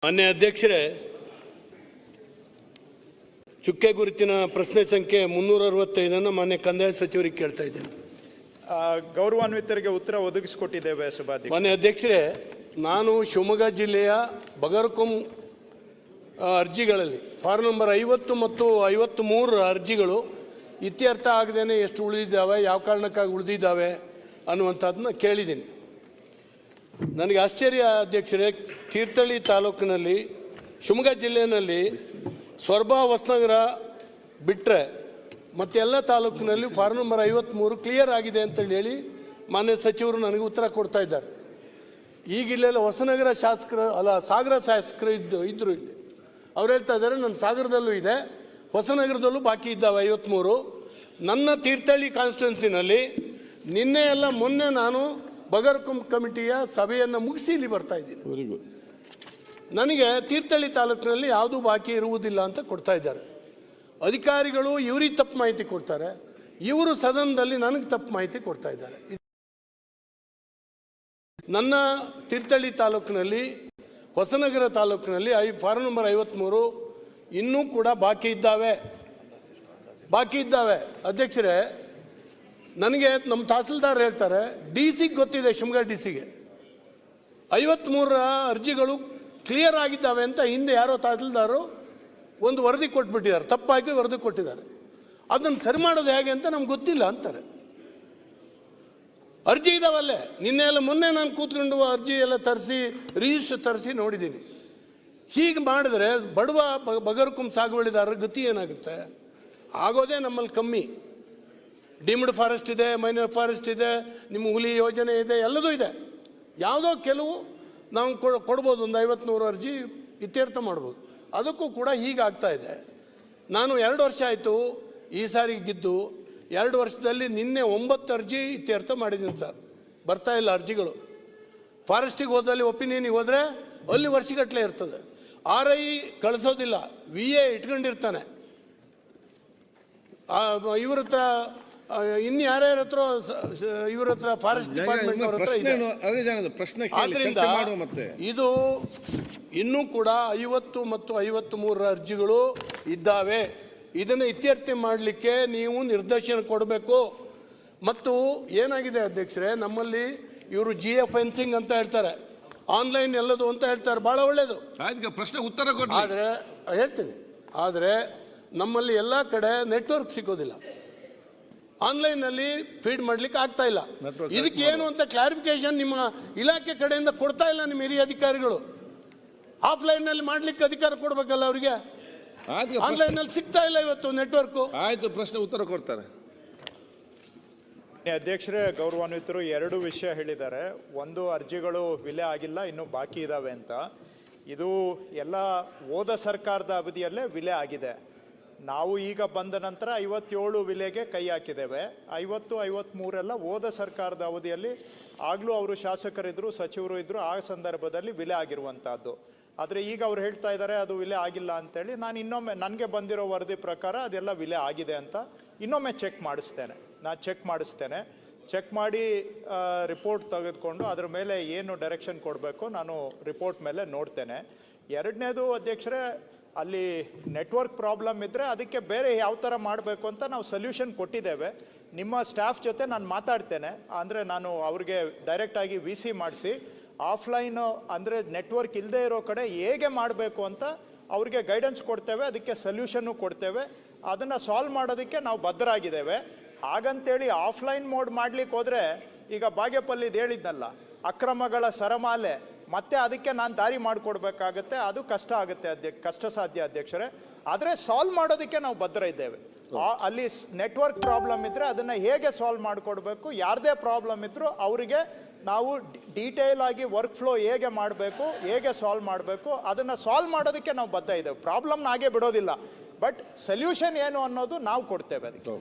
ಮಾನ್ಯ ಅಧ್ಯಕ್ಷರೇ, ಚುಕ್ಕೆ ಗುರುತಿನ ಪ್ರಶ್ನೆ ಸಂಖ್ಯೆ 365 ಮಾನ್ಯ ಕಂದಾಯ ಸಚಿವರಿಗೆ ಕೇಳ್ತಾ ಇದ್ದೇನೆ. ಗೌರವಾನ್ವಿತರಿಗೆ ಉತ್ತರ ಒದಗಿಸಿಕೊಟ್ಟಿದ್ದೇವೆ ಸಭಾಧ್ಯಕ್ಷ. ಮಾನ್ಯ ಅಧ್ಯಕ್ಷರೇ, ನಾನು ಶಿವಮೊಗ್ಗ ಜಿಲ್ಲೆಯ ಬಗರ್ಕುಂ ಅರ್ಜಿಗಳಲ್ಲಿ ಫಾರ್ಮ್ ನಂಬರ್ 50 ಮತ್ತು 53 ಅರ್ಜಿಗಳು ಇತ್ಯರ್ಥ ಆಗದೇನೆ ಎಷ್ಟು ಉಳಿದಿದ್ದಾವೆ, ಯಾವ ಕಾರಣಕ್ಕಾಗಿ ಉಳಿದಿದ್ದಾವೆ ಅನ್ನುವಂಥದ್ದನ್ನ ಕೇಳಿದ್ದೀನಿ. ನನಗೆ ಆಶ್ಚರ್ಯ ಅಧ್ಯಕ್ಷರೇ, ತೀರ್ಥಹಳ್ಳಿ ತಾಲೂಕಿನಲ್ಲಿ ಶಿವಮೊಗ್ಗ ಜಿಲ್ಲೆಯಲ್ಲಿ ಸೊರಬ ಹೊಸನಗರ ಬಿಟ್ಟರೆ ಮತ್ತೆಲ್ಲ ತಾಲೂಕಿನಲ್ಲಿ ಫಾರ್ಮ್ ನಂಬರ್ 53 ಕ್ಲಿಯರ್ ಆಗಿದೆ ಅಂತೇಳಿ ಹೇಳಿ ಮಾನ್ಯ ಸಚಿವರು ನನಗೆ ಉತ್ತರ ಕೊಡ್ತಾ ಇದ್ದಾರೆ. ಈಗ ಇಲ್ಲೆಲ್ಲ ಹೊಸನಗರ ಶಾಸಕರು ಸಾಗರ ಶಾಸಕರು ಇದ್ದರು ಇಲ್ಲಿ. ಅವ್ರು ಹೇಳ್ತಾ ಇದ್ದಾರೆ ನನ್ನ ಸಾಗರದಲ್ಲೂ ಇದೆ, ಹೊಸನಗರದಲ್ಲೂ ಬಾಕಿ ಇದ್ದಾವೆ 53. ನನ್ನ ತೀರ್ಥಹಳ್ಳಿ ಕಾನ್ಸ್ಟಿಟ್ಯೂನ್ಸಿನಲ್ಲಿ ನಿನ್ನೆ ಎಲ್ಲ ಮೊನ್ನೆ ನಾನು ಬಗರ್ಕುಂ ಕಮಿಟಿಯ ಸಭೆಯನ್ನು ಮುಗಿಸಿ ಇಲ್ಲಿ ಬರ್ತಾ ಇದ್ದೀನಿ. Very good. ನನಗೆ ತೀರ್ಥಹಳ್ಳಿ ತಾಲೂಕಿನಲ್ಲಿ ಯಾವುದೂ ಬಾಕಿ ಇರುವುದಿಲ್ಲ ಅಂತ ಕೊಡ್ತಾ ಇದ್ದಾರೆ. ಅಧಿಕಾರಿಗಳು ಇವರಿಗೆ ತಪ್ಪು ಮಾಹಿತಿ ಕೊಡ್ತಾರೆ, ಇವರು ಸದನದಲ್ಲಿ ನನಗೆ ತಪ್ಪು ಮಾಹಿತಿ ಕೊಡ್ತಾ ಇದ್ದಾರೆ. ನನ್ನ ತೀರ್ಥಹಳ್ಳಿ ತಾಲೂಕಿನಲ್ಲಿ ಹೊಸನಗರ ತಾಲೂಕಿನಲ್ಲಿ ಫಾರ್ಮ್ ನಂಬರ್ 53 ಇನ್ನೂ ಕೂಡ ಬಾಕಿ ಇದ್ದಾವೆ. ಅಧ್ಯಕ್ಷರೇ, ನನಗೆ ನಮ್ಮ ತಹಸೀಲ್ದಾರ್ ಹೇಳ್ತಾರೆ, ಡಿ ಸಿಗೆ ಗೊತ್ತಿದೆ, ಶಿವಮೊಗ್ಗ ಡಿ ಸಿಗೆ 53 ಅರ್ಜಿಗಳು ಕ್ಲಿಯರ್ ಆಗಿದ್ದಾವೆ ಅಂತ ಹಿಂದೆ ಯಾರೋ ತಹಸೀಲ್ದಾರು ಒಂದು ವರದಿ ಕೊಟ್ಬಿಟ್ಟಿದ್ದಾರೆ, ತಪ್ಪಾಗಿ ವರದಿ ಕೊಟ್ಟಿದ್ದಾರೆ. ಅದನ್ನು ಸರಿ ಮಾಡೋದು ಹೇಗೆ ಅಂತ ನಮ್ಗೆ ಗೊತ್ತಿಲ್ಲ ಅಂತಾರೆ. ಅರ್ಜಿ ಇದಾವಲ್ಲೇ, ನಿನ್ನೆ ಎಲ್ಲ ಮೊನ್ನೆ ನಾನು ಕೂತ್ಕೊಂಡು ಅರ್ಜಿ ಎಲ್ಲ ತರಿಸಿ ರಿಜಿಸ್ಟರ್ ತರಿಸಿ ನೋಡಿದ್ದೀನಿ. ಹೀಗೆ ಮಾಡಿದ್ರೆ ಬಡವ ಬಗರ್ಕುಂ ಸಾಗುವಳಿದಾರರ ಗತಿ ಏನಾಗುತ್ತೆ? ಆಗೋದೇ ನಮ್ಮಲ್ಲಿ ಕಮ್ಮಿ. ಡೀಮ್ಡ್ ಫಾರೆಸ್ಟ್ ಇದೆ, ಮೈನರ್ ಫಾರೆಸ್ಟ್ ಇದೆ, ನಿಮ್ಮ ಹುಲಿ ಯೋಜನೆ ಇದೆ, ಎಲ್ಲದೂ ಇದೆ. ಯಾವುದೋ ಕೆಲವು ನಾವು ಕೊಡ್ಬೋದು, ಒಂದು 50-100 ಅರ್ಜಿ ಇತ್ಯರ್ಥ ಮಾಡ್ಬೋದು. ಅದಕ್ಕೂ ಕೂಡ ಹೀಗಾಗ್ತಾ ಇದೆ. ನಾನು 2 ವರ್ಷ ಆಯಿತು ಈ ಸಾರಿ ಗೆದ್ದು. 2 ವರ್ಷದಲ್ಲಿ ನಿನ್ನೆ 9 ಅರ್ಜಿ ಇತ್ಯರ್ಥ ಮಾಡಿದ್ದೀನಿ ಸರ್. ಬರ್ತಾ ಇಲ್ಲ ಅರ್ಜಿಗಳು. ಫಾರೆಸ್ಟಿಗೆ ಹೋದಲ್ಲಿ ಒಪಿನಿಯನಿಗೆ ಹೋದರೆ ಅಲ್ಲಿ ವರ್ಷಗಟ್ಟಲೆ ಇರ್ತದೆ. RI ಕಳಿಸೋದಿಲ್ಲ, VA ಇಟ್ಕೊಂಡಿರ್ತಾನೆ. ಇವ್ರ ಹತ್ರ ಇನ್ನು ಯಾರ್ಯಾರ ಹತ್ರ ಇವ್ರ ಹತ್ರ ಫಾರೆಸ್ಟ್ ಡಿಪಾರ್ಟ್ಮೆಂಟ್ ಅವ್ರ ಹತ್ರ ಇದೆ. ಇದು ಇನ್ನೂ ಕೂಡ 50 ಮತ್ತು 53 ಅರ್ಜಿಗಳು ಇದ್ದಾವೆ. ಇದನ್ನು ಇತ್ಯರ್ಥ ಮಾಡಲಿಕ್ಕೆ ನೀವು ನಿರ್ದೇಶನ ಕೊಡಬೇಕು. ಮತ್ತು ಏನಾಗಿದೆ ಅಧ್ಯಕ್ಷರೇ, ನಮ್ಮಲ್ಲಿ ಇವರು GA ಫೆನ್ಸಿಂಗ್ ಅಂತ ಹೇಳ್ತಾರೆ, ಆನ್ಲೈನ್ ಎಲ್ಲದು ಅಂತ ಹೇಳ್ತಾರೆ, ಭಾಳ ಒಳ್ಳೆಯದು. ಪ್ರಶ್ನೆ ಉತ್ತರ ಕೊಡಿ. ಆದರೆ ಹೇಳ್ತೀನಿ, ಆದರೆ ನಮ್ಮಲ್ಲಿ ಎಲ್ಲ ಕಡೆ ನೆಟ್ವರ್ಕ್ ಸಿಗೋದಿಲ್ಲ, ಆನ್ಲೈನಲ್ಲಿ ಫೀಡ್ ಮಾಡಲಿಕ್ಕೆ ಆಗ್ತಾ ಇಲ್ಲ. ಇದಕ್ಕೆ ಏನು ಅಂತ ಕ್ಲಾರಿಫಿಕೇಶನ್ ನಿಮ್ಮ ಇಲಾಖೆ ಕಡೆಯಿಂದ ಕೊಡ್ತಾ ಇಲ್ಲ ನಿಮ್ಮ ಹಿರಿಯ ಅಧಿಕಾರಿಗಳು. ಆಫ್ಲೈನ್ನಲ್ಲಿ ಮಾಡಲಿಕ್ಕೆ ಅಧಿಕಾರ ಕೊಡಬೇಕಲ್ಲ ಅವರಿಗೆ, ಆನ್ಲೈನಲ್ಲಿ ಸಿಗ್ತಾ ಇಲ್ಲ ಇವತ್ತು ನೆಟ್ವರ್ಕು. ಆಯ್ತು, ಪ್ರಶ್ನೆ ಉತ್ತರ ಕೊಡ್ತಾರೆ. ಅಧ್ಯಕ್ಷರೇ, ಗೌರವಾನ್ವಿತರು 2 ವಿಷಯ ಹೇಳಿದ್ದಾರೆ. ಒಂದು, ಅರ್ಜಿಗಳು ವಿಲೆ ಆಗಿಲ್ಲ, ಇನ್ನೂ ಬಾಕಿ ಇದ್ದಾವೆ ಅಂತ. ಇದು ಎಲ್ಲ ಹೋದ ಸರ್ಕಾರದ ಅವಧಿಯಲ್ಲೇ ವಿಲೆ ಆಗಿದೆ. ನಾವು ಈಗ ಬಂದ ನಂತರ 57 ವಿಲೆಗೆ ಕೈ ಹಾಕಿದ್ದೇವೆ. 50, 53 ಎಲ್ಲ ಹೋದ ಸರ್ಕಾರದ ಅವಧಿಯಲ್ಲಿ ಆಗಲೂ ಅವರು ಶಾಸಕರಿದ್ದರು, ಸಚಿವರು ಇದ್ದರು, ಆ ಸಂದರ್ಭದಲ್ಲಿ ವಿಲೆ ಆಗಿರುವಂಥದ್ದು. ಆದರೆ ಈಗ ಅವ್ರು ಹೇಳ್ತಾ ಇದ್ದಾರೆ ಅದು ವಿಲೆ ಆಗಿಲ್ಲ ಅಂತೇಳಿ. ನಾನು ಇನ್ನೊಮ್ಮೆ ನನಗೆ ಬಂದಿರೋ ವರದಿ ಪ್ರಕಾರ ಅದೆಲ್ಲ ವಿಲೆ ಆಗಿದೆ ಅಂತ ಇನ್ನೊಮ್ಮೆ ಚೆಕ್ ಮಾಡಿಸ್ತೇನೆ. ಚೆಕ್ ಮಾಡಿ ರಿಪೋರ್ಟ್ ತೆಗೆದುಕೊಂಡು ಅದರ ಮೇಲೆ ಏನು ಡೈರೆಕ್ಷನ್ ಕೊಡಬೇಕು ನಾನು ರಿಪೋರ್ಟ್ ಮೇಲೆ ನೋಡ್ತೇನೆ. ಎರಡನೇದು ಅಧ್ಯಕ್ಷರೇ, ಅಲ್ಲಿ ನೆಟ್ವರ್ಕ್ ಪ್ರಾಬ್ಲಮ್ ಇದ್ದರೆ ಅದಕ್ಕೆ ಬೇರೆ ಯಾವ ಥರ ಮಾಡಬೇಕು ಅಂತ ನಾವು ಸೊಲ್ಯೂಷನ್ ಕೊಟ್ಟಿದ್ದೇವೆ. ನಿಮ್ಮ ಸ್ಟಾಫ್ ಜೊತೆ ನಾನು ಮಾತಾಡ್ತೇನೆ. ಅಂದರೆ ನಾನು ಅವ್ರಿಗೆ ಡೈರೆಕ್ಟಾಗಿ VC ಮಾಡಿಸಿ ಆಫ್ಲೈನು ಅಂದರೆ ನೆಟ್ವರ್ಕ್ ಇಲ್ಲದೆ ಇರೋ ಕಡೆ ಹೇಗೆ ಮಾಡಬೇಕು ಅಂತ ಅವ್ರಿಗೆ ಗೈಡೆನ್ಸ್ ಕೊಡ್ತೇವೆ, ಅದಕ್ಕೆ ಸೊಲ್ಯೂಷನ್ನು ಕೊಡ್ತೇವೆ. ಅದನ್ನು ಸಾಲ್ವ್ ಮಾಡೋದಕ್ಕೆ ನಾವು ಬದ್ಧರಾಗಿದ್ದೇವೆ. ಹಾಗಂತೇಳಿ ಆಫ್ಲೈನ್ ಮೋಡ್ ಮಾಡಲಿಕ್ಕೆ ಹೋದರೆ ಈಗ ಬಾಗೇಪಲ್ಲಿದು ಹೇಳಿದ್ನಲ್ಲ, ಅಕ್ರಮಗಳ ಸರಮಾಲೆ, ಮತ್ತೆ ಅದಕ್ಕೆ ನಾನು ದಾರಿ ಮಾಡಿಕೊಡ್ಬೇಕಾಗತ್ತೆ. ಅದು ಕಷ್ಟ ಸಾಧ್ಯ ಅಧ್ಯಕ್ಷರೇ. ಆದರೆ ಸಾಲ್ವ್ ಮಾಡೋದಕ್ಕೆ ನಾವು ಬದ್ಧ ಇದ್ದೇವೆ. ಅಲ್ಲಿ ನೆಟ್ವರ್ಕ್ ಪ್ರಾಬ್ಲಮ್ ಇದ್ದರೆ ಅದನ್ನು ಹೇಗೆ ಸಾಲ್ವ್ ಮಾಡಿಕೊಡ್ಬೇಕು, ಯಾರದೇ ಪ್ರಾಬ್ಲಮ್ ಇದ್ದರೂ ಅವರಿಗೆ ನಾವು ಡೀಟೇಲ್ ಆಗಿ ವರ್ಕ್ ಫ್ಲೋ ಹೇಗೆ ಮಾಡಬೇಕು, ಹೇಗೆ ಸಾಲ್ವ್ ಮಾಡಬೇಕು, ಅದನ್ನು ಸಾಲ್ವ್ ಮಾಡೋದಕ್ಕೆ ನಾವು ಬದ್ಧ ಇದ್ದೇವೆ. ಪ್ರಾಬ್ಲಮ್ನ ಹಾಗೆ ಬಿಡೋದಿಲ್ಲ, ಬಟ್ ಸೊಲ್ಯೂಷನ್ ಏನು ಅನ್ನೋದು ನಾವು ಕೊಡ್ತೇವೆ ಅದಕ್ಕೆ.